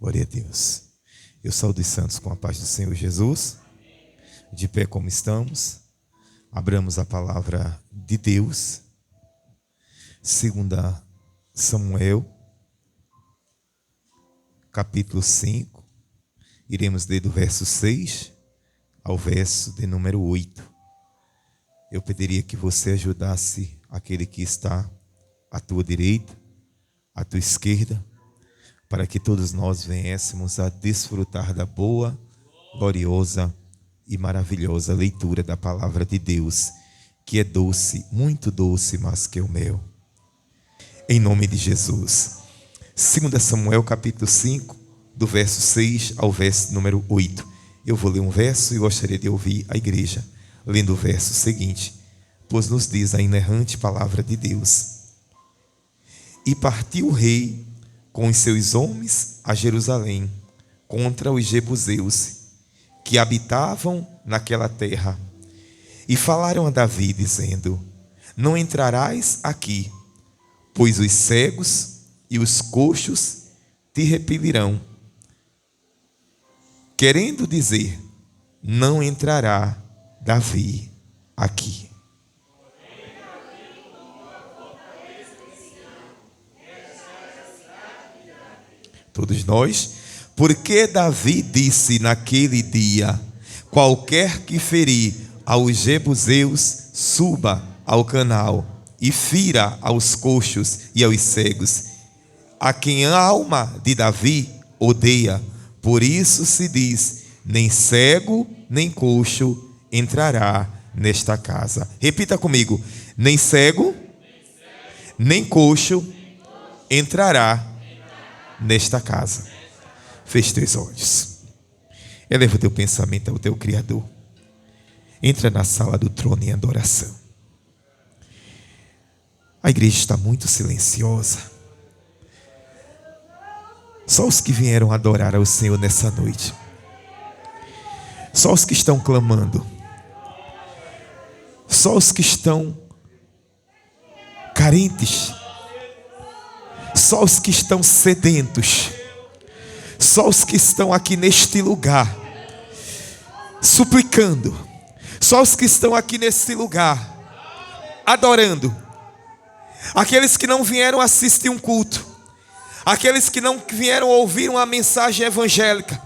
Glória a Deus. Eu saúdo os santos com a paz do Senhor Jesus. De pé como estamos, abramos a palavra de Deus. 2 Samuel, capítulo 5. Iremos ler do verso 6 ao verso de número 8. Eu pediria que você ajudasse aquele que está à tua direita, à tua esquerda, para que todos nós venhamos a desfrutar da boa, gloriosa e maravilhosa leitura da palavra de Deus, que é doce, muito doce, mais que o mel. Em nome de Jesus. 2 Samuel capítulo 5, do verso 6 ao verso número 8. Eu vou ler um verso e gostaria de ouvir a igreja lendo o verso seguinte, pois nos diz a inerrante palavra de Deus. E partiu o rei com os seus homens a Jerusalém contra os jebuseus que habitavam naquela terra, e falaram a Davi dizendo: não entrarás aqui, pois os cegos e os coxos te repelirão. Querendo dizer, não entrará Davi aqui. Todos nós, porque Davi disse naquele dia: qualquer que ferir aos jebuseus, suba ao canal e fira aos coxos e aos cegos, a quem a alma de Davi odeia. Por isso se diz: nem cego nem coxo entrará nesta casa. Repita comigo: nem cego nem coxo entrará nesta casa. Feche teus olhos. Eleva o teu pensamento ao teu Criador. Entra na sala do trono em adoração. A igreja está muito silenciosa. Só os que vieram adorar ao Senhor nessa noite. Só os que estão clamando. Só os que estão carentes. Só os que estão sedentos. Só os que estão aqui neste lugar suplicando. Só os que estão aqui nesse lugar adorando. Aqueles que não vieram assistir um culto. Aqueles que não vieram ouvir uma mensagem evangélica.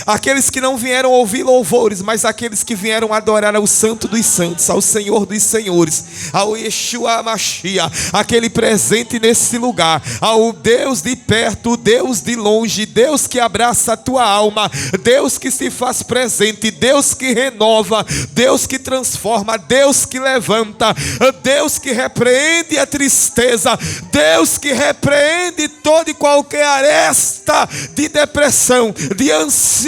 Aqueles que não vieram ouvir louvores, mas aqueles que vieram adorar ao Santo dos Santos, ao Senhor dos Senhores, ao Yeshua Mashiach, aquele presente nesse lugar, ao Deus de perto, Deus de longe, Deus que abraça a tua alma, Deus que se faz presente, Deus que renova, Deus que transforma, Deus que levanta, Deus que repreende a tristeza, Deus que repreende toda e qualquer aresta de depressão, de ansiedade,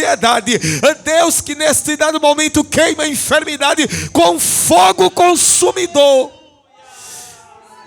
Deus que neste dado momento queima a enfermidade com fogo consumidor.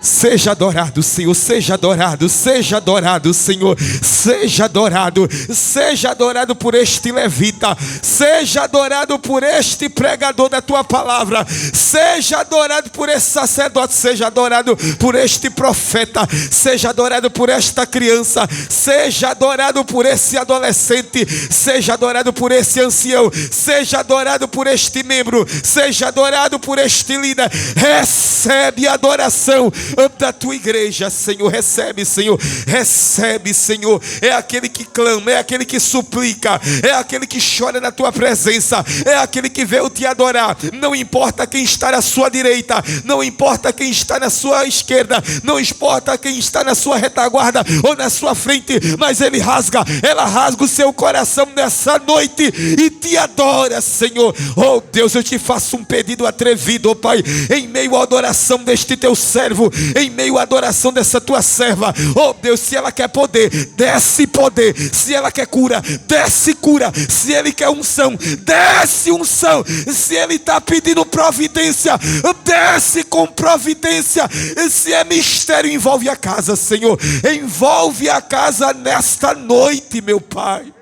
Seja adorado, Senhor, seja adorado, seja adorado, Senhor, seja adorado por este levita, seja adorado por este pregador da tua palavra, seja adorado por esse sacerdote, seja adorado por este profeta, seja adorado por esta criança, seja adorado por esse adolescente, seja adorado por esse ancião, seja adorado por este membro, seja adorado por este líder. Recebe a adoração da tua igreja, Senhor. Recebe, Senhor. Recebe, Senhor. É aquele que clama, é aquele que suplica, é aquele que chora na tua presença, é aquele que veio te adorar. Não importa quem está na sua direita, não importa quem está na sua esquerda, não importa quem está na sua retaguarda ou na sua frente, mas ela rasga o seu coração nessa noite e te adora, Senhor. Oh Deus, eu te faço um pedido atrevido, oh Pai, em meio à adoração deste teu servo, em meio à adoração dessa tua serva. Oh Deus, se ela quer poder, desce poder. Se ela quer cura, desce cura. Se ele quer unção, desce unção. Se ele está pedindo providência, desce com providência. Se é mistério, envolve a casa, Senhor. Envolve a casa nesta noite, meu Pai.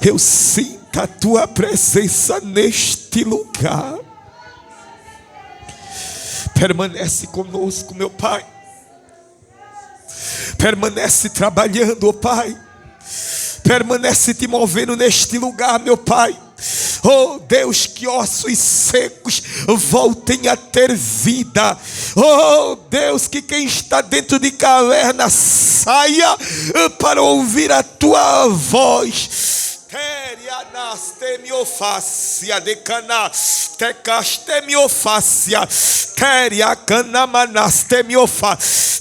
Eu sinto a tua presença neste lugar. Permanece conosco, meu Pai. Permanece trabalhando, ó Pai. Permanece te movendo neste lugar, meu Pai. Oh Deus, que ossos secos voltem a ter vida. Oh Deus, que quem está dentro de caverna saia para ouvir a tua voz. Terianastemiofacia decana, tecastemiofacia, teriacanamanastemiofa,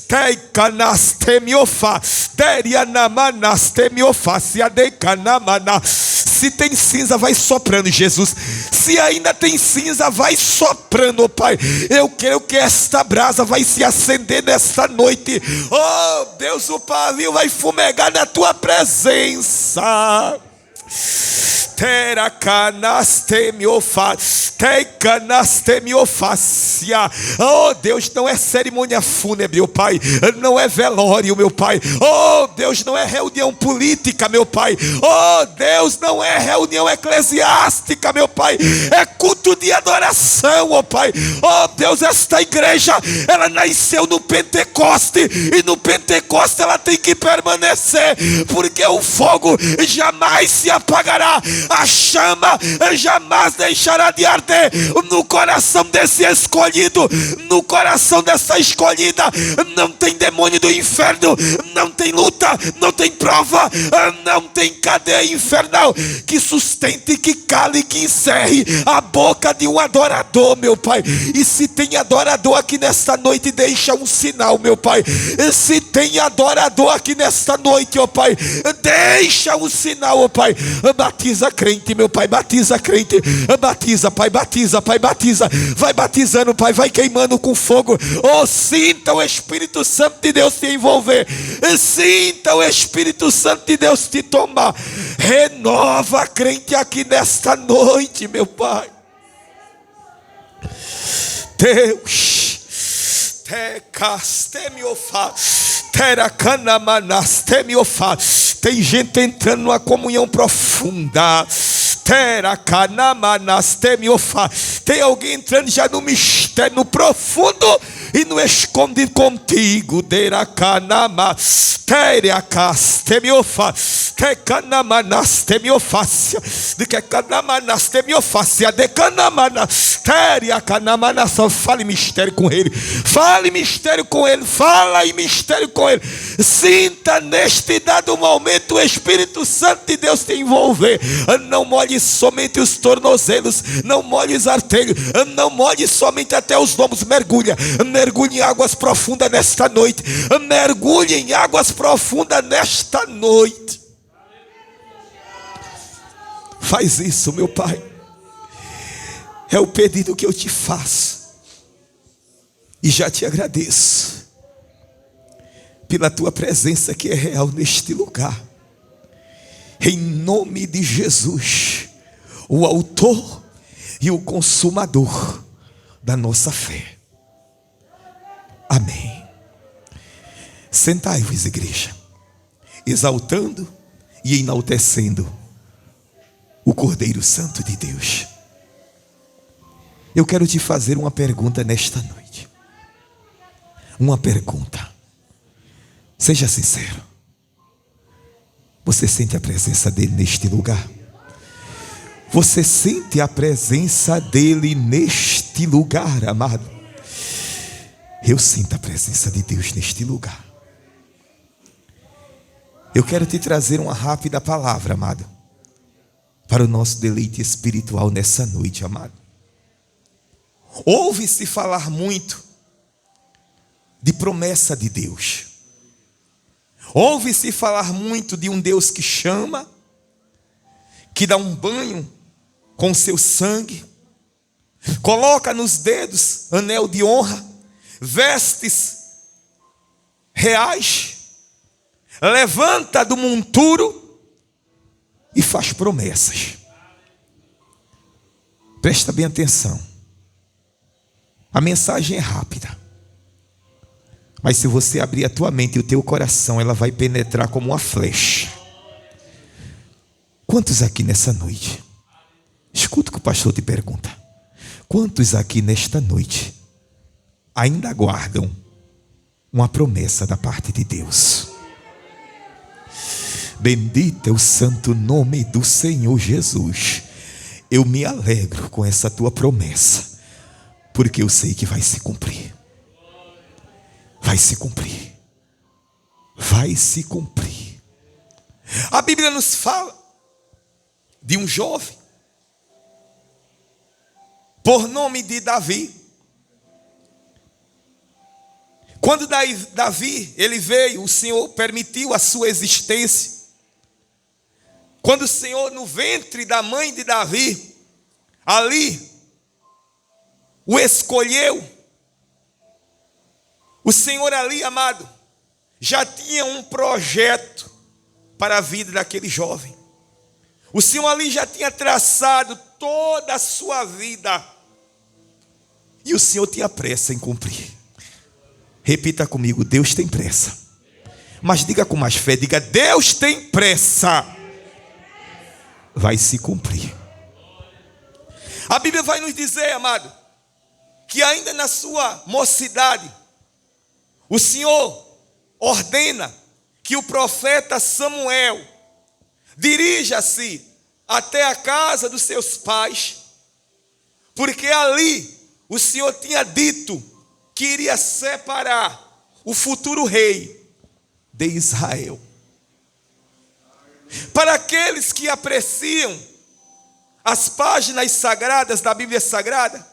teicanastemiofa, terianamanastemiofacia decanamana. Se tem cinza, vai soprando, Jesus. Se ainda tem cinza, vai soprando, Pai. Eu quero que esta brasa vai se acender nesta noite. Oh Deus, o pavio vai fumegar na tua presença. Oh Deus, não é cerimônia fúnebre, meu Pai. Não é velório, meu Pai. Oh Deus, não é reunião política, meu Pai. Oh Deus, não é reunião eclesiástica, meu Pai. É culto de adoração, oh Pai. Oh Deus, esta igreja, ela nasceu no Pentecoste, e no Pentecoste ela tem que permanecer, porque o fogo jamais se apagará, a chama jamais deixará de arder no coração desse escolhido, no coração dessa escolhida. Não tem demônio do inferno, não tem luta, não tem prova, não tem cadeia infernal que sustente, que cale, que encerre a boca de um adorador, meu Pai. E se tem adorador aqui nesta noite, deixa um sinal, meu Pai. Se tem adorador aqui nesta noite, ó Pai, deixa um sinal, ó Pai. Batiza crente, meu Pai, batiza crente. Batiza, Pai, batiza, Pai, batiza. Vai batizando, Pai, vai queimando com fogo. Oh, sinta o Espírito Santo de Deus te envolver. Sinta o Espírito Santo de Deus te tomar. Renova a crente aqui nesta noite, meu Pai. Deus, tem gente entrando numa comunhão profunda. Tem alguém entrando já no mistério, no profundo e no escondido contigo. Fale mistério com ele. Fale mistério com ele. Fala em mistério com ele. Sinta neste dado momento o Espírito Santo de Deus te envolver. Não molhe somente os tornozelos, não molhe os artelhos, não molhe somente até os lombos. Mergulha em águas profundas nesta noite. Mergulhe em águas profundas nesta noite. Faz isso, meu Pai. É o pedido que eu te faço. E já te agradeço pela tua presença que é real neste lugar. Em nome de Jesus, o autor e o consumador da nossa fé. Amém. Sentai-vos, igreja, exaltando e enaltecendo o Cordeiro Santo de Deus. Eu quero te fazer uma pergunta nesta noite. Uma pergunta. Seja sincero. Você sente a presença dele neste lugar? Você sente a presença dele neste lugar, amado? Eu sinto a presença de Deus neste lugar. Eu quero te trazer uma rápida palavra, amado, para o nosso deleite espiritual nessa noite, amado. Ouve-se falar muito de promessa de Deus. Ouve-se falar muito de um Deus que chama, que dá um banho com seu sangue, coloca nos dedos anel de honra, vestes reais, levanta do monturo e faz promessas. Presta bem atenção. A mensagem é rápida, mas se você abrir a tua mente e o teu coração, ela vai penetrar como uma flecha. Quantos aqui nessa noite, escuta o que o pastor te pergunta, quantos aqui nesta noite ainda aguardam uma promessa da parte de Deus. Bendito é o santo nome do Senhor Jesus. Eu me alegro com essa tua promessa, porque eu sei que vai se cumprir. Vai se cumprir. Vai se cumprir. A Bíblia nos fala de um jovem por nome de Davi. Quando Davi ele veio, o Senhor permitiu a sua existência. Quando o Senhor, no ventre da mãe de Davi, ali, o escolheu. O Senhor ali, amado, já tinha um projeto para a vida daquele jovem. O Senhor ali já tinha traçado toda a sua vida. E o Senhor tinha pressa em cumprir. Repita comigo, Deus tem pressa. Mas diga com mais fé, diga, Deus tem pressa. Vai se cumprir. A Bíblia vai nos dizer, amado, que ainda na sua mocidade, o Senhor ordena que o profeta Samuel dirija-se até a casa dos seus pais, porque ali o Senhor tinha dito que iria separar o futuro rei de Israel. Para aqueles que apreciam as páginas sagradas da Bíblia Sagrada,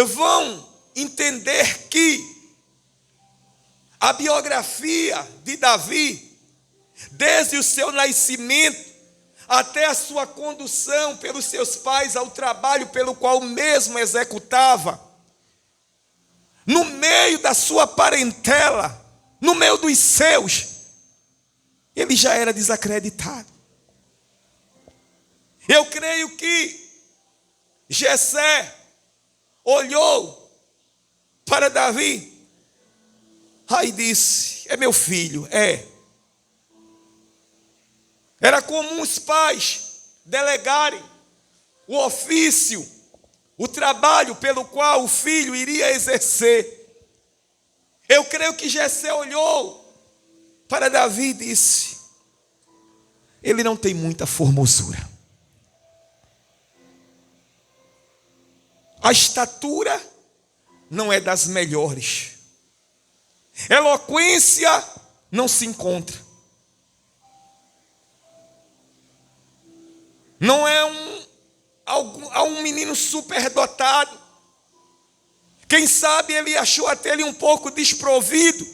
vão entender que a biografia de Davi, desde o seu nascimento até a sua condução pelos seus pais ao trabalho pelo qual mesmo executava, no meio da sua parentela, no meio dos seus, ele já era desacreditado. Eu creio que Jessé olhou para Davi e disse, é meu filho, é. Era comum os pais delegarem o ofício, o trabalho pelo qual o filho iria exercer. Eu creio que Jessé olhou para Davi e disse, ele não tem muita formosura. A estatura não é das melhores. Eloquência não se encontra. Não é um menino superdotado. Quem sabe ele achou até ele um pouco desprovido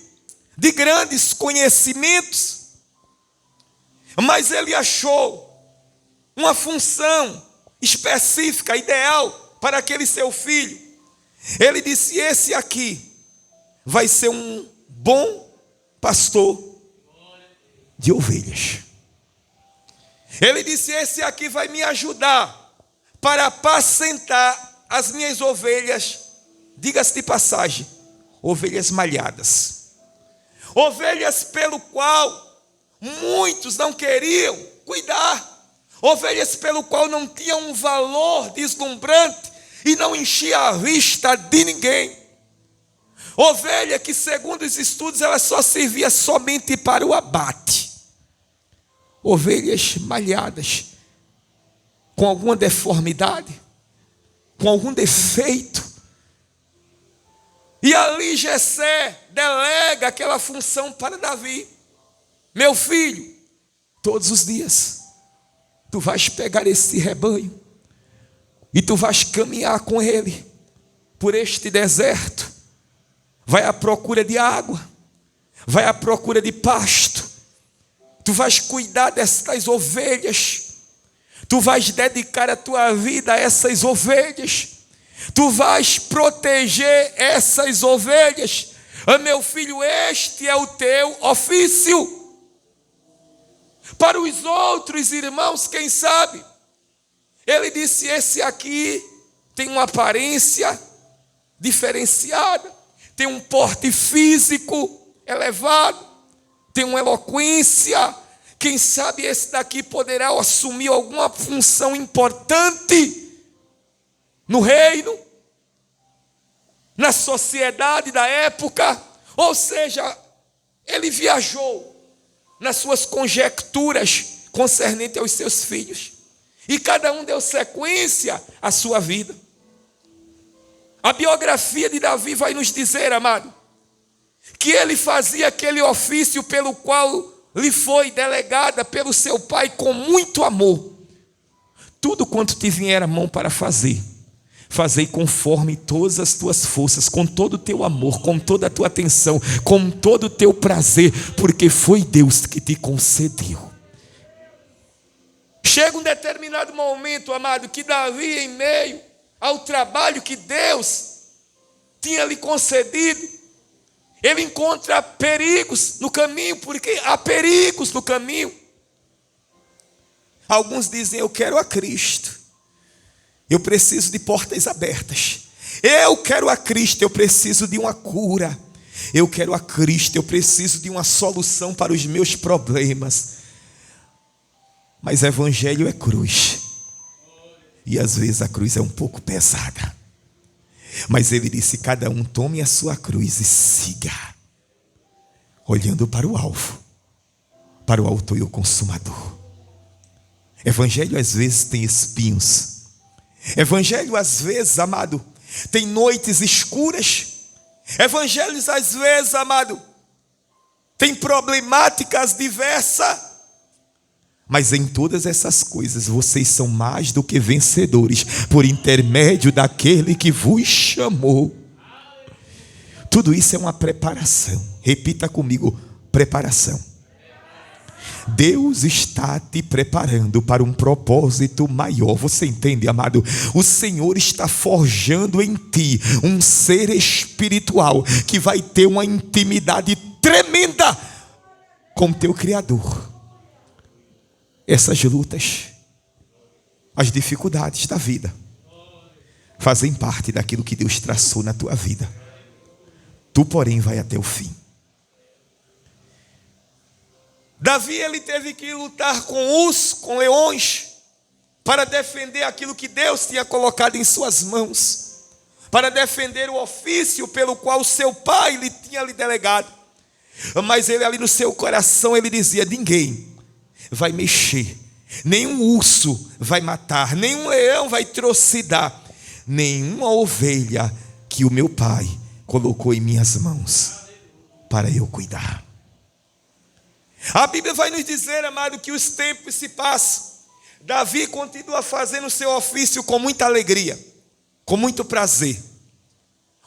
de grandes conhecimentos. Mas ele achou uma função específica, ideal para aquele seu filho. Ele disse, esse aqui vai ser um bom pastor de ovelhas. Ele disse, esse aqui vai me ajudar para apacentar as minhas ovelhas, diga-se de passagem, ovelhas malhadas. Ovelhas pelo qual muitos não queriam cuidar. Ovelhas pelo qual não tinham um valor deslumbrante e não enchia a vista de ninguém. Ovelha que, segundo os estudos, ela só servia somente para o abate. Ovelhas malhadas, com alguma deformidade, com algum defeito. E ali Jessé delega aquela função para Davi. Meu filho, todos os dias, tu vais pegar esse rebanho e tu vais caminhar com ele por este deserto. Vai à procura de água, vai à procura de pasto. Tu vais cuidar destas ovelhas. Tu vais dedicar a tua vida a essas ovelhas. Tu vais proteger essas ovelhas. Meu filho, este é o teu ofício. Para os outros irmãos, quem sabe? Ele disse, esse aqui tem uma aparência diferenciada, tem um porte físico elevado, tem uma eloquência. Quem sabe esse daqui poderá assumir alguma função importante no reino, na sociedade da época. Ou seja, ele viajou nas suas conjecturas concernente aos seus filhos. E cada um deu sequência à sua vida. A biografia de Davi vai nos dizer, amado, que ele fazia aquele ofício pelo qual lhe foi delegada pelo seu pai com muito amor. Tudo quanto te vier a mão para fazer, fazei conforme todas as tuas forças, com todo o teu amor, com toda a tua atenção, com todo o teu prazer, porque foi Deus que te concedeu. Chega um determinado momento, amado, que Davi, em meio ao trabalho que Deus tinha lhe concedido, ele encontra perigos no caminho, porque há perigos no caminho. Alguns dizem: eu quero a Cristo, eu preciso de portas abertas. Eu quero a Cristo, eu preciso de uma cura. Eu quero a Cristo, eu preciso de uma solução para os meus problemas. Mas evangelho é cruz. E às vezes a cruz é um pouco pesada. Mas ele disse: cada um tome a sua cruz e siga, olhando para o alvo, para o autor e o consumador. Evangelho às vezes tem espinhos. Evangelho às vezes, amado, tem noites escuras. Evangelhos às vezes, amado, tem problemáticas diversas. Mas em todas essas coisas vocês são mais do que vencedores, por intermédio daquele que vos chamou. Tudo isso é uma preparação. Repita comigo: preparação. Deus está te preparando para um propósito maior. Você entende, amado? O Senhor está forjando em ti um ser espiritual que vai ter uma intimidade tremenda com teu Criador. Essas lutas, as dificuldades da vida, fazem parte daquilo que Deus traçou na tua vida. Tu, porém, vai até o fim. Davi, ele teve que lutar com leões, para defender aquilo que Deus tinha colocado em suas mãos, para defender o ofício pelo qual seu pai lhe tinha lhe delegado. Mas ele ali no seu coração, ele dizia: ninguém vai mexer, nenhum urso vai matar, nenhum leão vai trucidar, nenhuma ovelha que o meu pai colocou em minhas mãos para eu cuidar. A Bíblia vai nos dizer, amado, que os tempos se passam. Davi continua fazendo o seu ofício com muita alegria, com muito prazer.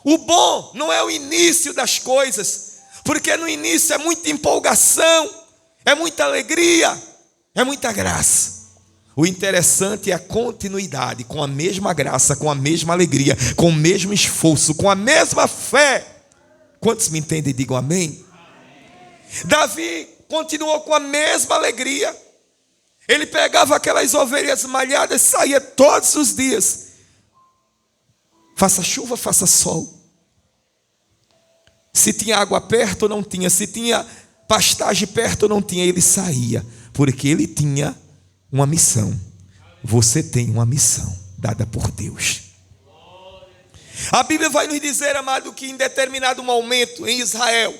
O bom não é o início das coisas, porque no início é muita empolgação, é muita alegria, é muita graça. O interessante é a continuidade, com a mesma graça, com a mesma alegria, com o mesmo esforço, com a mesma fé. Quantos me entendem? Digam amém. Davi continuou com a mesma alegria. Ele pegava aquelas ovelhas malhadas, saía todos os dias, faça chuva, faça sol. Se tinha água perto ou não tinha, se tinha pastagem perto ou não tinha, ele saía, porque ele tinha uma missão. Você tem uma missão dada por Deus. A Bíblia vai nos dizer, amado, que em determinado momento em Israel,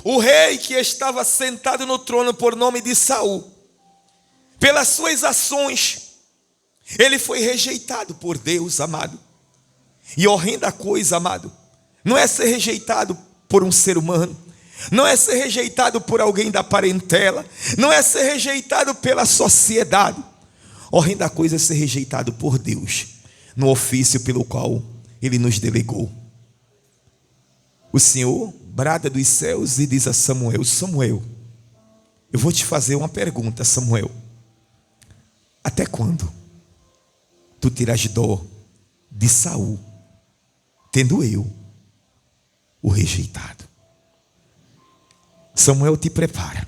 o rei que estava sentado no trono por nome de Saul, pelas suas ações, ele foi rejeitado por Deus, amado. E horrenda coisa, amado, não é ser rejeitado por um ser humano, não é ser rejeitado por alguém da parentela, não é ser rejeitado pela sociedade. Horrenda coisa é ser rejeitado por Deus, no ofício pelo qual Ele nos delegou. O Senhor brada dos céus e diz a Samuel: Samuel, eu vou te fazer uma pergunta, Samuel. Até quando tu terás dó de Saul, tendo eu o rejeitado? Samuel, te prepara.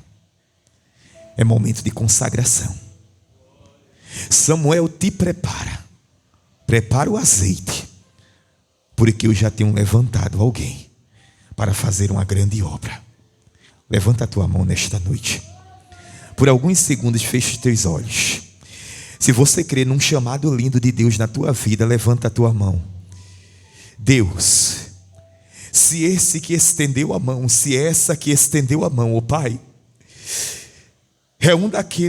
É momento de consagração. Samuel, te prepara. Prepara o azeite, porque eu já tenho levantado alguém para fazer uma grande obra. Levanta a tua mão nesta noite. Por alguns segundos, feche os teus olhos. Se você crê num chamado lindo de Deus na tua vida, levanta a tua mão. Deus, Se esse que estendeu a mão, se essa que estendeu a mão, ó Pai,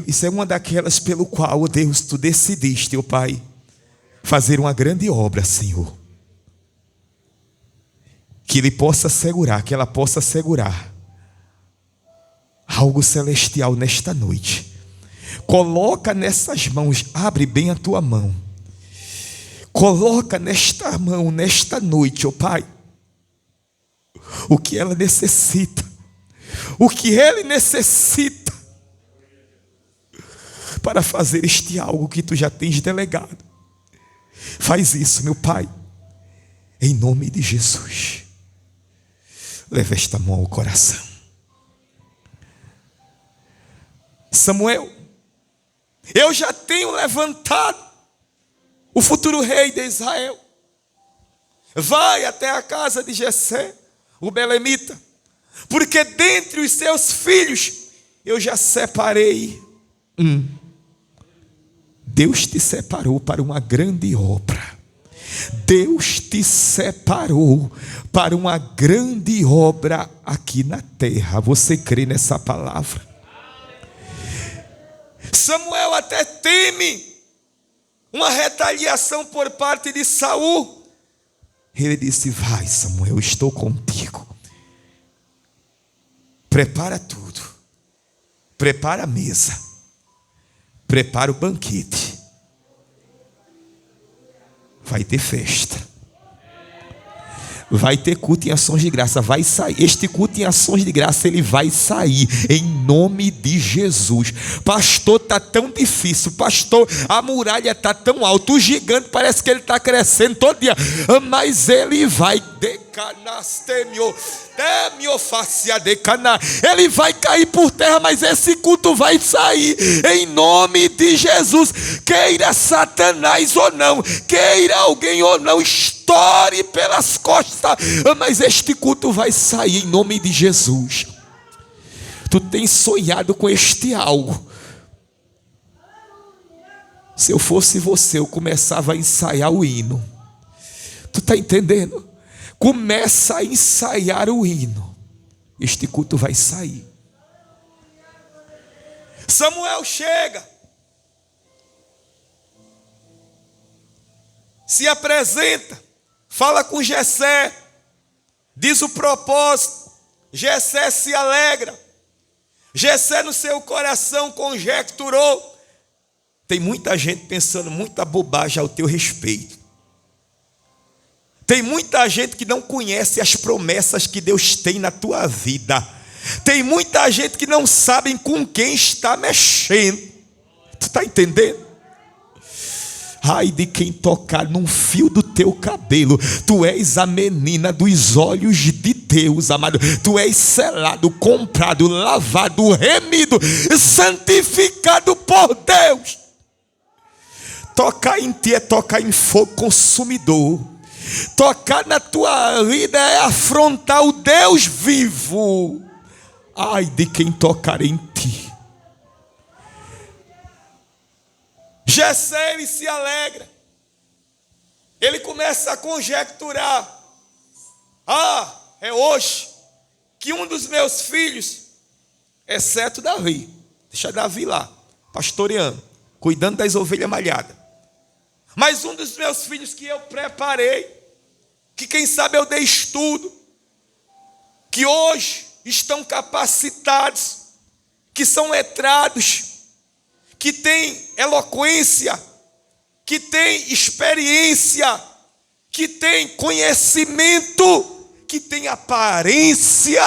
isso é uma daquelas pelo qual, ó Deus, tu decidiste, ó Pai, fazer uma grande obra, Senhor. Que ele possa segurar, que ela possa segurar algo celestial nesta noite. Coloca nessas mãos, abre bem a tua mão. Coloca nesta mão, nesta noite, ó Pai, o que ela necessita, o que ele necessita para fazer este algo que tu já tens delegado. Faz isso, meu Pai, em nome de Jesus. Leva esta mão ao coração. Samuel, eu já tenho levantado o futuro rei de Israel. Vai até a casa de Jessé, o belemita, porque dentre os seus filhos eu já separei um. Deus te separou para uma grande obra. Deus te separou para uma grande obra aqui na terra. Você crê nessa palavra? Samuel até teme uma retaliação por parte de Saul. Ele disse: vai, Samuel, estou contigo. Prepara tudo. Prepara a mesa. Prepara o banquete. Vai ter festa. Vai ter culto em ações de graça. Vai sair. Este culto em ações de graça, ele vai sair em nome de Jesus. Pastor, está tão difícil. Pastor, a muralha está tão alta. O gigante parece que ele está crescendo todo dia. Mas ele vai ele vai cair por terra, mas esse culto vai sair em nome de Jesus. Queira Satanás ou não, queira alguém ou não, estoure pelas costas, mas este culto vai sair em nome de Jesus. Tu tens sonhado com este algo. Se eu fosse você, eu começava a ensaiar o hino. Tu está entendendo? Começa a ensaiar o hino. Este culto vai sair. Samuel chega, se apresenta, fala com Jessé, diz o propósito. Jessé se alegra. Jessé no seu coração conjecturou. Tem muita gente pensando muita bobagem ao teu respeito. Tem muita gente que não conhece as promessas que Deus tem na tua vida. Tem muita gente que não sabe com quem está mexendo. Tu está entendendo? Ai de quem tocar num fio do teu cabelo. Tu és a menina dos olhos de Deus, amado. Tu és selado, comprado, lavado, remido, santificado por Deus. Tocar em ti é tocar em fogo consumidor. Tocar na tua vida é afrontar o Deus vivo. Ai de quem tocar em ti. Jessé, ele se alegra. Ele começa a conjecturar. É hoje que um dos meus filhos, exceto Davi, deixa Davi lá, pastoreando, cuidando das ovelhas malhadas. Mas um dos meus filhos que eu preparei, que quem sabe eu dei estudo, que hoje estão capacitados, que são letrados, que têm eloquência, que têm experiência, que têm conhecimento, que têm aparência,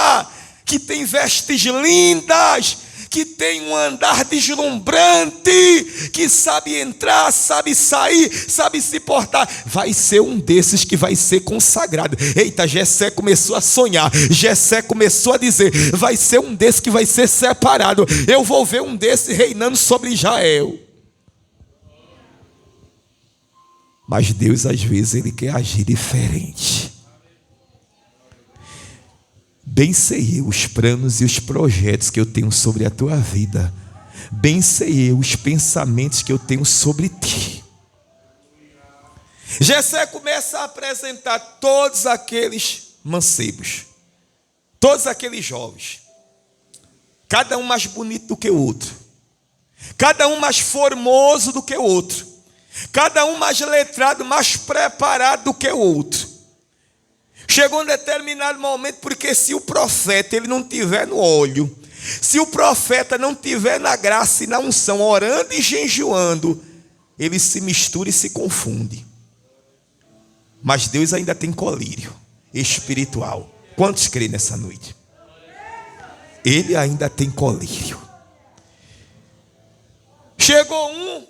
que têm vestes lindas, que tem um andar deslumbrante, que sabe entrar, sabe sair, sabe se portar. Vai ser um desses que vai ser consagrado. Eita, Jessé começou a sonhar. Jessé começou a dizer: vai ser um desses que vai ser separado. Eu vou ver um desses reinando sobre Israel. Mas Deus às vezes ele quer agir diferente. Bem sei eu os planos e os projetos que eu tenho sobre a tua vida. Bem sei eu os pensamentos que eu tenho sobre ti. Jessé começa a apresentar todos aqueles mancebos, todos aqueles jovens, cada um mais bonito do que o outro, cada um mais formoso do que o outro, cada um mais letrado, mais preparado do que o outro. Chegou um determinado momento, porque se o profeta ele não tiver no óleo, se o profeta não tiver na graça e na unção, orando e jejuando, ele se mistura e se confunde. Mas Deus ainda tem colírio espiritual. Quantos creem nessa noite? Ele ainda tem colírio. Chegou um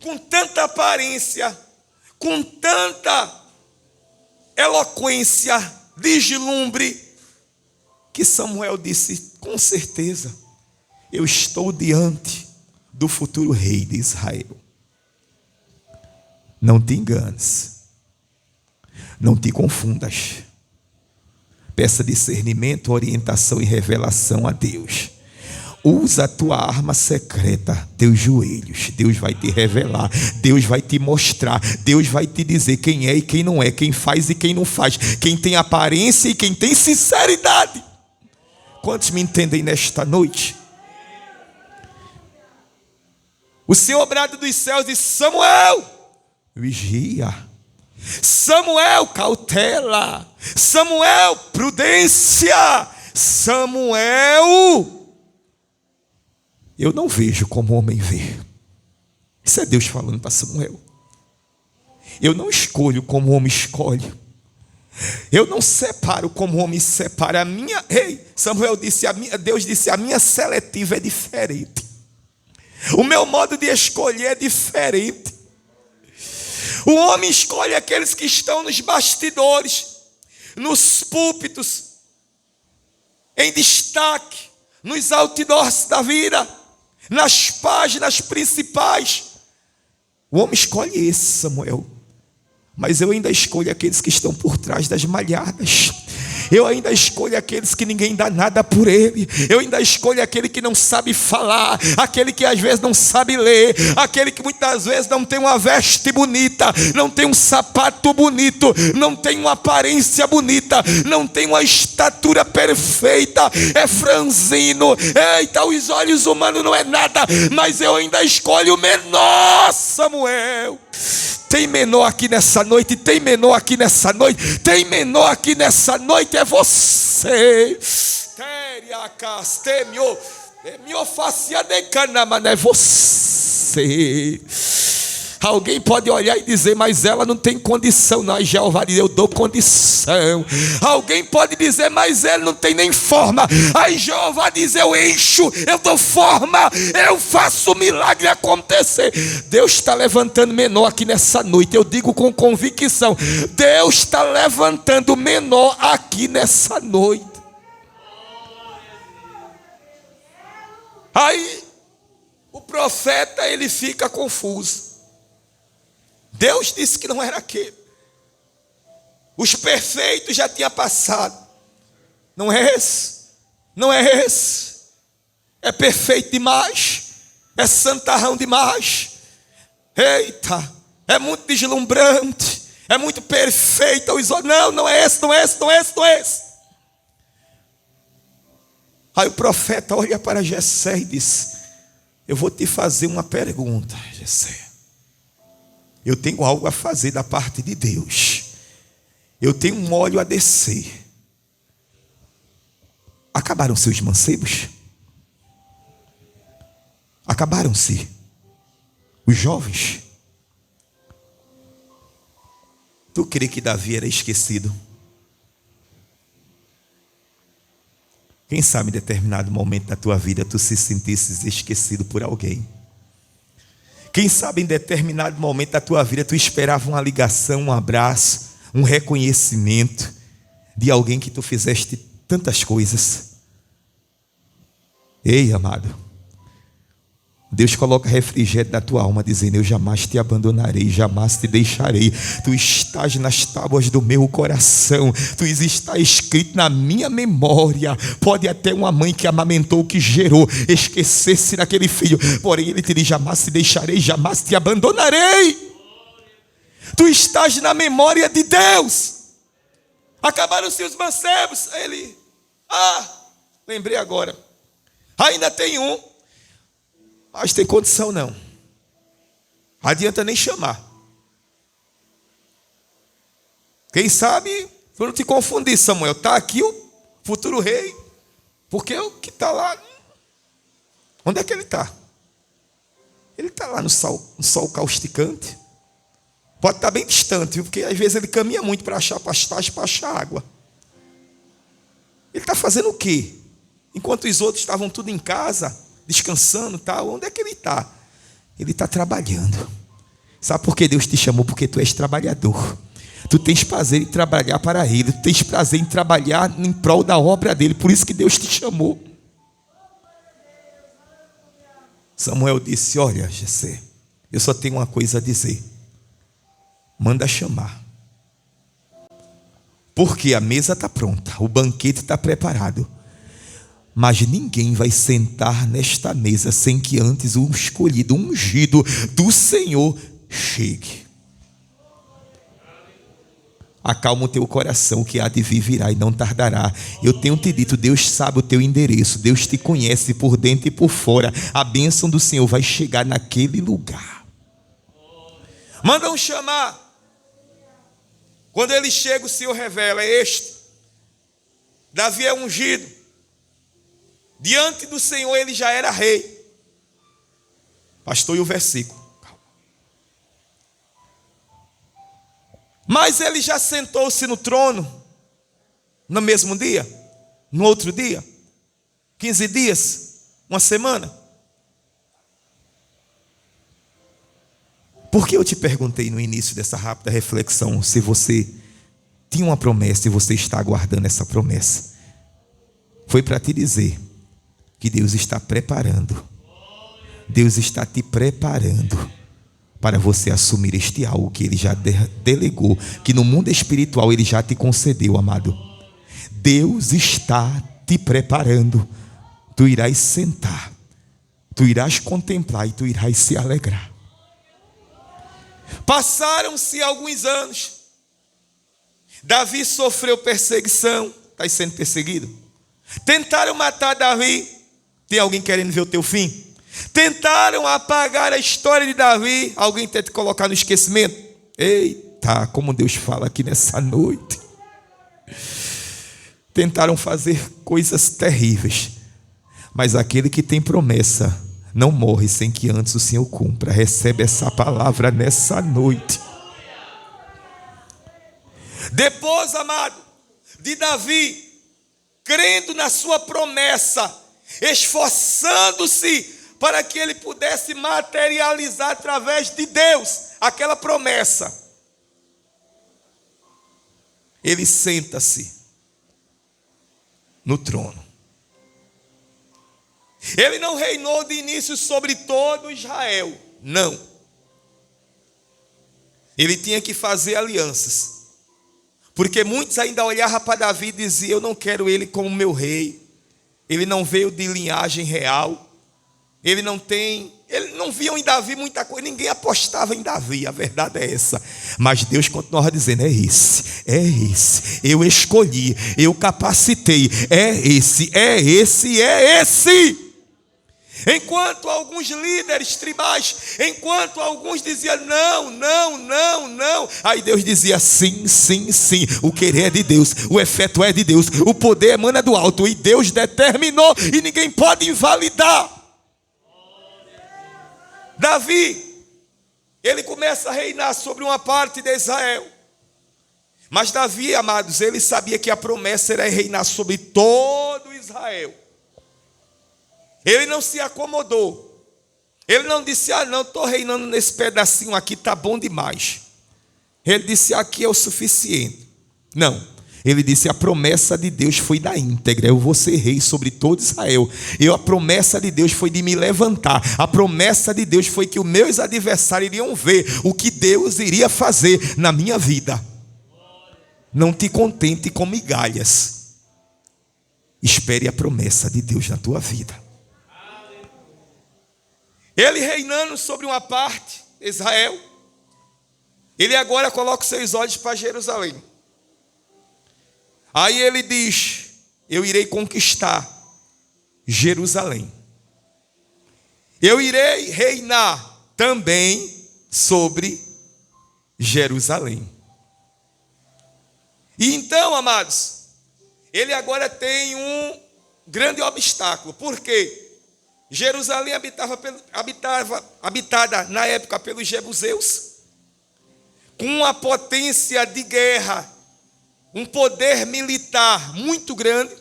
com tanta aparência, com tanta eloquência, deslumbre, que Samuel disse: com certeza, eu estou diante do futuro rei de Israel. Não te enganes, não te confundas, peça discernimento, orientação e revelação a Deus. Usa a tua arma secreta, teus joelhos. Deus vai te revelar, Deus vai te mostrar, Deus vai te dizer quem é e quem não é, quem faz e quem não faz, quem tem aparência e quem tem sinceridade. Quantos me entendem nesta noite? O Senhor brado dos céus disse: Samuel, vigia. Samuel, cautela. Samuel, prudência. Samuel, eu não vejo como o homem vê. Isso é Deus falando para Samuel. Eu não escolho como o homem escolhe. Eu não separo como o homem separa. Samuel disse, Deus disse: a minha seletiva é diferente. O meu modo de escolher é diferente. O homem escolhe aqueles que estão nos bastidores, nos púlpitos, em destaque, nos outdoors da vida, nas páginas principais. O homem escolhe esse, Samuel. Mas eu ainda escolho aqueles que estão por trás das malhadas. Eu ainda escolho aqueles que ninguém dá nada por ele. Eu ainda escolho aquele que não sabe falar, aquele que às vezes não sabe ler, aquele que muitas vezes não tem uma veste bonita, não tem um sapato bonito, não tem uma aparência bonita, não tem uma estatura perfeita, é franzino. Eita, os olhos humanos não é nada, mas eu ainda escolho o menor, Samuel. Tem menor aqui nessa noite, tem menor aqui nessa noite, tem menor aqui nessa noite, é você. É você. Alguém pode olhar e dizer: mas ela não tem condição. Não, Jeová diz: eu dou condição. Alguém pode dizer: mas ela não tem nem forma. Aí Jeová diz: eu encho, eu dou forma, eu faço o milagre acontecer. Deus está levantando menor aqui nessa noite. Eu digo com convicção: Deus está levantando menor aqui nessa noite. Aí o profeta ele fica confuso. Deus disse que não era aquele. Os perfeitos já tinham passado. Não é esse. Não é esse. É perfeito demais. É santarrão demais. Eita, é muito deslumbrante. É muito perfeito. Não, não é esse, não é esse, não é esse, não é esse. Aí o profeta olha para Jessé e diz: eu vou te fazer uma pergunta, Jessé. Eu tenho algo a fazer da parte de Deus. Eu tenho um óleo a descer. Acabaram-se os mancebos? Acabaram-se os jovens? Tu crê que Davi era esquecido? Quem sabe em determinado momento da tua vida tu se sentisses esquecido por alguém? Quem sabe em determinado momento da tua vida tu esperava uma ligação, um abraço, um reconhecimento de alguém que tu fizeste tantas coisas. Ei, amado, Deus coloca refrigério na tua alma, dizendo: eu jamais te abandonarei, jamais te deixarei. Tu estás nas tábuas do meu coração, tu está escrito na minha memória. Pode até uma mãe que amamentou, que gerou, esquecer-se daquele filho, porém ele te diz: jamais te deixarei, jamais te abandonarei. Tu estás na memória de Deus. Acabaram-se os mancebos. Ele, lembrei agora. Ainda tem um. Mas tem condição não. Adianta nem chamar. Quem sabe, para não te confundir, Samuel, está aqui o futuro rei. Porque o que está lá, onde é que ele está? Ele está lá no sol causticante. Pode estar bem distante, viu? Porque às vezes ele caminha muito para achar pastagem, para achar água. Ele está fazendo o quê? Enquanto os outros estavam tudo em casa, descansando, tal, onde é que ele está? Ele está trabalhando. Sabe por que Deus te chamou? Porque tu és trabalhador. Tu tens prazer em trabalhar para Ele. Tu tens prazer em trabalhar em prol da obra dEle. Por isso que Deus te chamou. Samuel disse, olha, Jessé, eu só tenho uma coisa a dizer. Manda chamar. Porque a mesa está pronta, o banquete está preparado. Mas ninguém vai sentar nesta mesa sem que antes o escolhido, o ungido do Senhor chegue. Acalma o teu coração, que há de vir virá e não tardará. Eu tenho te dito, Deus sabe o teu endereço, Deus te conhece por dentro e por fora. A bênção do Senhor vai chegar naquele lugar. Mandam chamar. Quando ele chega, o Senhor revela, é este. Davi é ungido. Diante do Senhor ele já era rei. Pastor, e o versículo? Mas ele já sentou-se no trono no mesmo dia, no outro dia, 15 dias, uma semana. Por que eu te perguntei no início dessa rápida reflexão se você tinha uma promessa e você está aguardando essa promessa? Foi para te dizer que Deus está preparando. Deus está te preparando para você assumir este algo que Ele já delegou, que no mundo espiritual Ele já te concedeu, amado. Deus está te preparando. Tu irás sentar, tu irás contemplar e tu irás se alegrar. Passaram-se alguns anos. Davi sofreu perseguição. Está sendo perseguido? Tentaram matar Davi. Tem alguém querendo ver o teu fim? Tentaram apagar a história de Davi. Alguém tenta te colocar no esquecimento? Eita, como Deus fala aqui nessa noite. Tentaram fazer coisas terríveis. Mas aquele que tem promessa não morre sem que antes o Senhor cumpra. Recebe essa palavra nessa noite. Depois, amado, de Davi, crendo na sua promessa, esforçando-se para que ele pudesse materializar através de Deus aquela promessa. Ele senta-se no trono. Ele não reinou de início sobre todo Israel, não. Ele tinha que fazer alianças, porque muitos ainda olhavam para Davi e diziam, eu não quero ele como meu rei. Ele não veio de linhagem real. Ele não viam em Davi muita coisa, ninguém apostava em Davi, a verdade é essa. Mas Deus continuava dizendo, é esse, eu escolhi, eu capacitei, é esse. Enquanto alguns líderes tribais, enquanto alguns diziam não, aí Deus dizia sim, o querer é de Deus, o efeto é de Deus, o poder emana do alto, e Deus determinou, e ninguém pode invalidar. Davi, ele começa a reinar sobre uma parte de Israel. Mas Davi, amados, ele sabia que a promessa era reinar sobre todo Israel. Ele não se acomodou. Ele não disse, não, estou reinando nesse pedacinho aqui, está bom demais. Ele disse, aqui é o suficiente. Não. Ele disse, a promessa de Deus foi da íntegra, eu vou ser rei sobre todo Israel. A promessa de Deus foi de me levantar. A promessa de Deus foi que os meus adversários iriam ver o que Deus iria fazer na minha vida. Não te contente com migalhas. Espere a promessa de Deus na tua vida. Ele reinando sobre uma parte, Israel, ele agora coloca os seus olhos para Jerusalém. Aí ele diz: eu irei conquistar Jerusalém. Eu irei reinar também sobre Jerusalém. E então, amados, ele agora tem um grande obstáculo. Por quê? Jerusalém habitada na época pelos jebuseus, com uma potência de guerra, um poder militar muito grande.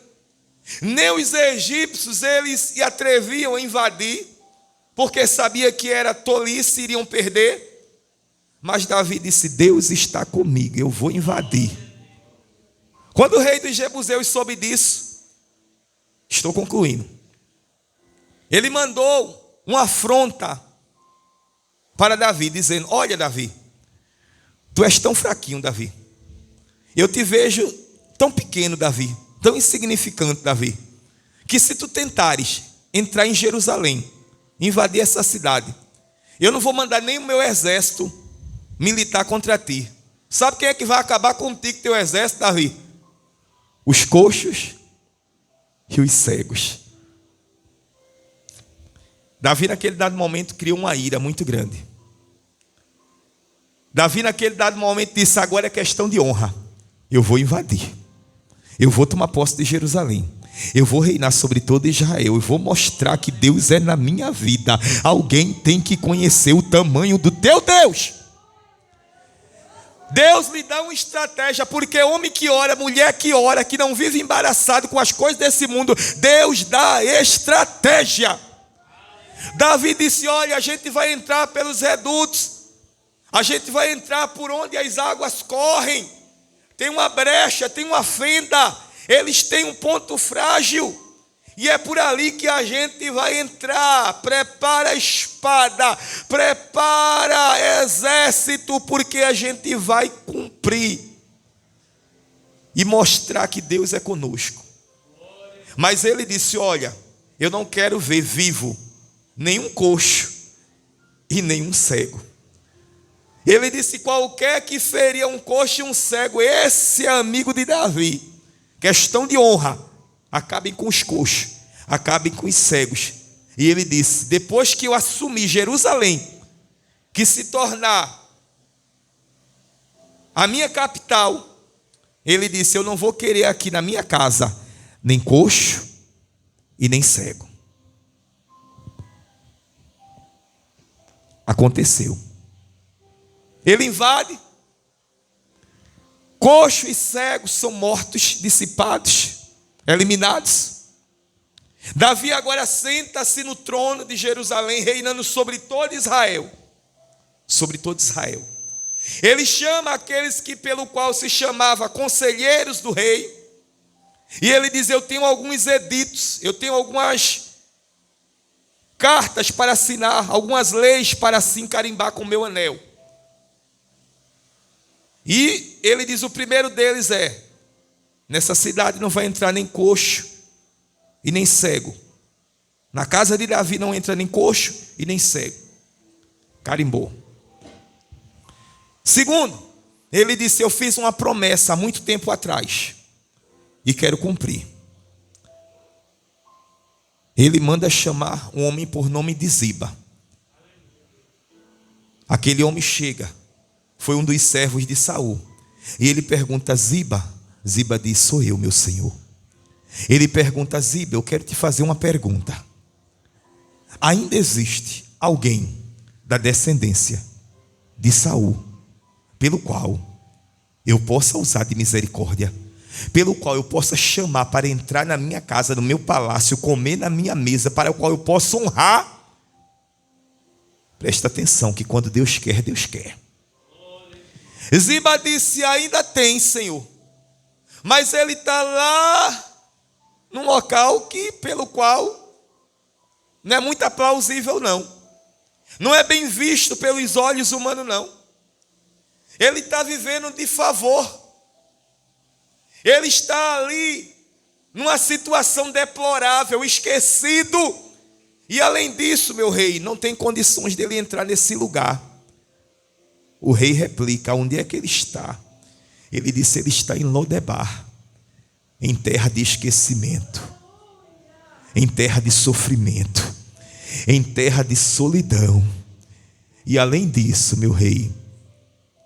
Nem os egípcios eles se atreviam a invadir, porque sabia que era tolice, iriam perder. Mas Davi disse: Deus está comigo, eu vou invadir. Quando o rei dos jebuseus soube disso, estou concluindo, ele mandou uma afronta para Davi, dizendo: olha, Davi, tu és tão fraquinho, Davi. Eu te vejo tão pequeno, Davi, tão insignificante, Davi, que se tu tentares entrar em Jerusalém, invadir essa cidade, eu não vou mandar nem o meu exército militar contra ti. Sabe quem é que vai acabar contigo, teu exército, Davi? Os coxos e os cegos. Davi naquele dado momento criou uma ira muito grande. Davi naquele dado momento disse: agora é questão de honra. Eu vou invadir. Eu vou tomar posse de Jerusalém. Eu vou reinar sobre todo Israel. Eu vou mostrar que Deus é na minha vida. Alguém tem que conhecer o tamanho do teu Deus. Deus lhe dá uma estratégia, porque homem que ora, mulher que ora, que não vive embaraçado com as coisas desse mundo, Deus dá estratégia. Davi disse: olha, a gente vai entrar pelos redutos, a gente vai entrar por onde as águas correm. Tem uma brecha, tem uma fenda, eles têm um ponto frágil, e é por ali que a gente vai entrar. Prepara a espada, prepara exército, porque a gente vai cumprir e mostrar que Deus é conosco. Mas ele disse: olha, eu não quero ver vivo nenhum coxo e nenhum cego. Ele disse: qualquer que feria um coxo e um cego, esse é amigo de Davi. Questão de honra. Acabem com os coxos, acabem com os cegos. E ele disse: depois que eu assumir Jerusalém, que se tornar a minha capital, ele disse: eu não vou querer aqui na minha casa nem coxo e nem cego. Aconteceu. Ele invade. Coxo e cego são mortos, dissipados, eliminados. Davi agora senta-se no trono de Jerusalém, reinando sobre todo Israel. Sobre todo Israel. Ele chama aqueles que pelo qual se chamava conselheiros do rei. E ele diz: eu tenho alguns editos, eu tenho algumas cartas para assinar, algumas leis para assim carimbar com o meu anel. E ele diz: o primeiro deles é: nessa cidade não vai entrar nem coxo e nem cego. Na casa de Davi não entra nem coxo e nem cego. Carimbou. Segundo, ele disse: eu fiz uma promessa há muito tempo atrás e quero cumprir. Ele manda chamar um homem por nome de Ziba. Aquele homem chega, foi um dos servos de Saul, e ele pergunta: Ziba? Ziba diz: sou eu, meu senhor. Ele pergunta: Ziba, eu quero te fazer uma pergunta. Ainda existe alguém da descendência de Saul, pelo qual eu possa usar de misericórdia, pelo qual eu possa chamar para entrar na minha casa, no meu palácio, comer na minha mesa, para o qual eu possa honrar? Presta atenção que quando Deus quer, Deus quer. Ziba disse: ainda tem, Senhor, mas ele está lá num local que, pelo qual não é muito plausível, não é bem visto pelos olhos humanos, não. Ele está vivendo de favor, ele está ali numa situação deplorável, esquecido, e além disso, meu rei, não tem condições dele entrar nesse lugar. O rei replica: onde é que ele está? Ele disse: ele está em Lodebar. em terra de esquecimento, em terra de sofrimento, em terra de solidão. E além disso, meu rei,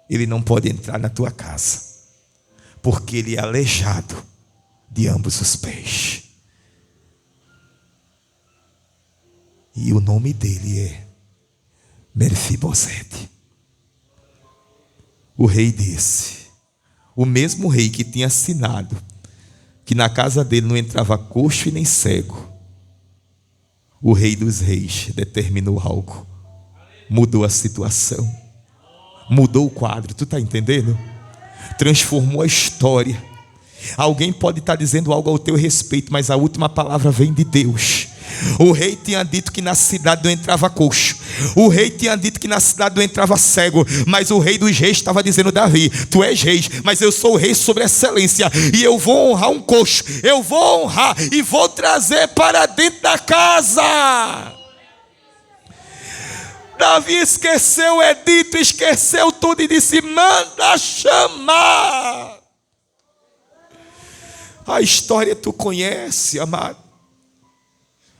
ele não pode entrar na tua casa, porque ele é aleijado de ambos os pés. E o nome dele é Mefibosete. O rei disse, o mesmo rei que tinha assinado que na casa dele não entrava coxo e nem cego, o rei dos reis determinou algo, mudou a situação, mudou o quadro. Tu está entendendo? Transformou a história. Alguém pode estar dizendo algo ao teu respeito, mas a última palavra vem de Deus. O rei tinha dito que na cidade não entrava coxo, o rei tinha dito que na cidade não entrava cego, mas o rei dos reis estava dizendo: Davi, tu és rei, mas eu sou o rei sobre excelência, e eu vou honrar um coxo, eu vou honrar e vou trazer para dentro da casa. Davi esqueceu o edito, esqueceu tudo e disse: manda chamar. A história tu conhece, amado.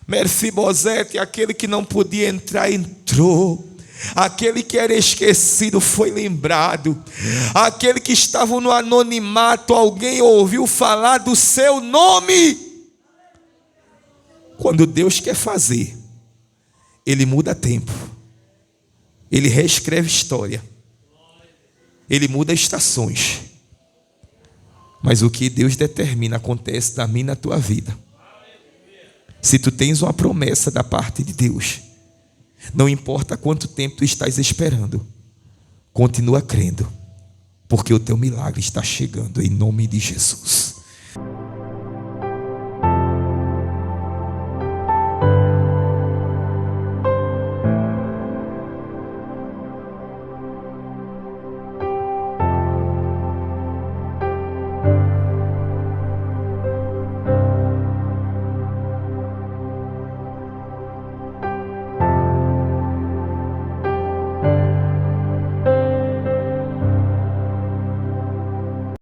Mefibosete, aquele que não podia entrar, entrou. Aquele que era esquecido foi lembrado. Aquele que estava no anonimato, alguém ouviu falar do seu nome. Quando Deus quer fazer, Ele muda tempo, Ele reescreve história, Ele muda estações. Mas o que Deus determina acontece na minha e na tua vida. Se tu tens uma promessa da parte de Deus, não importa quanto tempo tu estás esperando, continua crendo, porque o teu milagre está chegando em nome de Jesus.